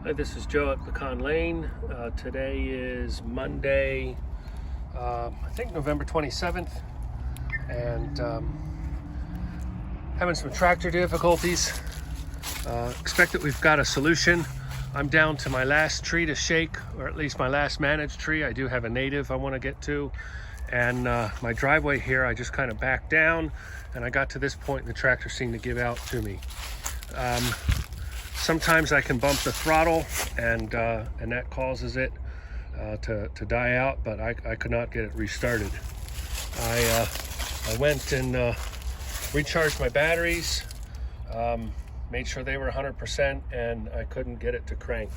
Hi, this is Joe at Pecan Lane. Today is Monday, I think November 27th, and having some tractor difficulties. Expect that we've got a solution. I'm down to my last tree to shake, or at least my last managed tree. I do have a native I want to get to, and my driveway here, I just kind of backed down, and I got to this point and the tractor seemed to give out to me. Sometimes I can bump the throttle and that causes it to die out, but I could not get it restarted. I went and recharged my batteries, made sure they were 100%, and I couldn't get it to crank.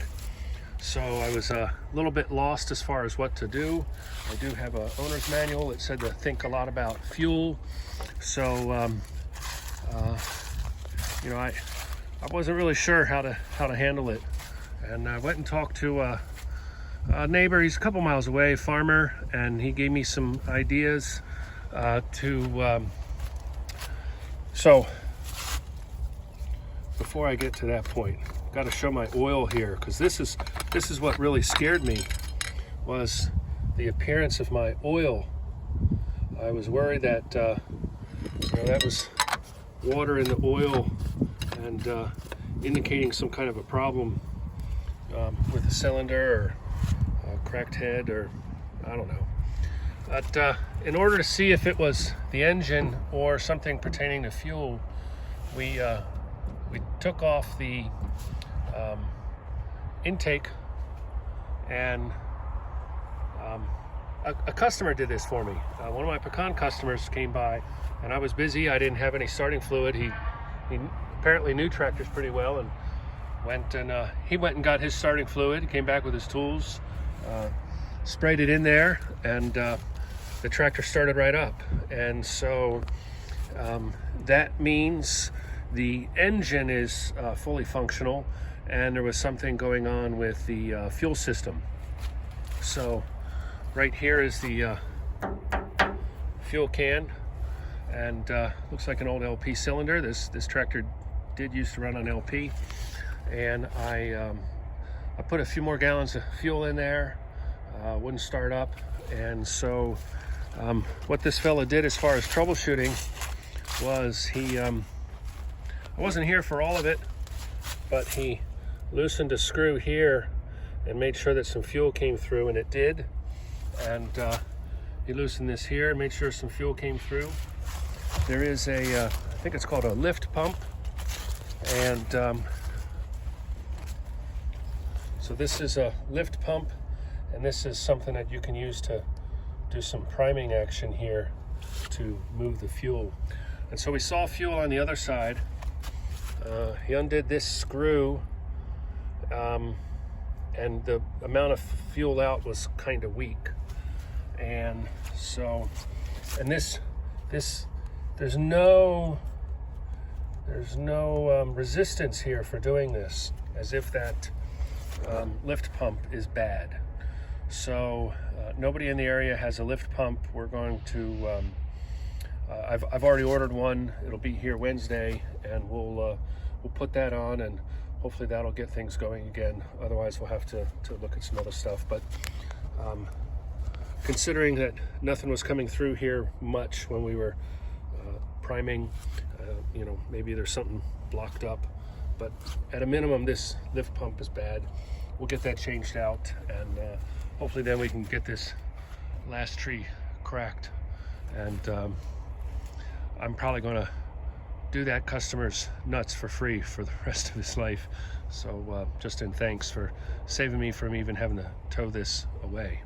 So I was a little bit lost as far as what to do. I do have an owner's manual that said to think a lot about fuel. So, I wasn't really sure how to handle it, and I went and talked to a neighbor. He's a couple miles away, farmer, and he gave me some ideas so before I get to that point, got to show my oil here, because this is what really scared me, was the appearance of my oil. I was worried that that was water in the oil and indicating some kind of a problem with the cylinder or cracked head, or I don't know. But in order to see if it was the engine or something pertaining to fuel, we took off the intake, and a customer did this for me. One of my pecan customers came by, and I was busy. I didn't have any starting fluid. He apparently knew tractors pretty well, and he went and got his starting fluid, came back with his tools, sprayed it in there, and the tractor started right up. And so that means the engine is fully functional, and there was something going on with the fuel system. So right here is the fuel can, and looks like an old LP cylinder. This tractor did used to run on LP, and I put a few more gallons of fuel in there. Wouldn't start up, and so what this fella did as far as troubleshooting was I wasn't here for all of it, but he loosened a screw here and made sure that some fuel came through, and it did. And he loosened this here and made sure some fuel came through. There is I think it's called a lift pump, and so this is a lift pump, and this is something that you can use to do some priming action here to move the fuel. And so we saw fuel on the other side. He undid this screw, and the amount of fuel out was kind of weak. And so, and this there's no resistance here for doing this, as if that lift pump is bad. So nobody in the area has a lift pump. We're going to I've already ordered one. It'll be here Wednesday, and we'll put that on, and hopefully that'll get things going again. Otherwise we'll have to look at some other stuff. But considering that nothing was coming through here much when we were priming, maybe there's something blocked up, but at a minimum this lift pump is bad. We'll get that changed out, and hopefully then we can get this last tree cracked. And I'm probably going to do that customer's nuts for free for the rest of his life. So just in thanks for saving me from even having to tow this away.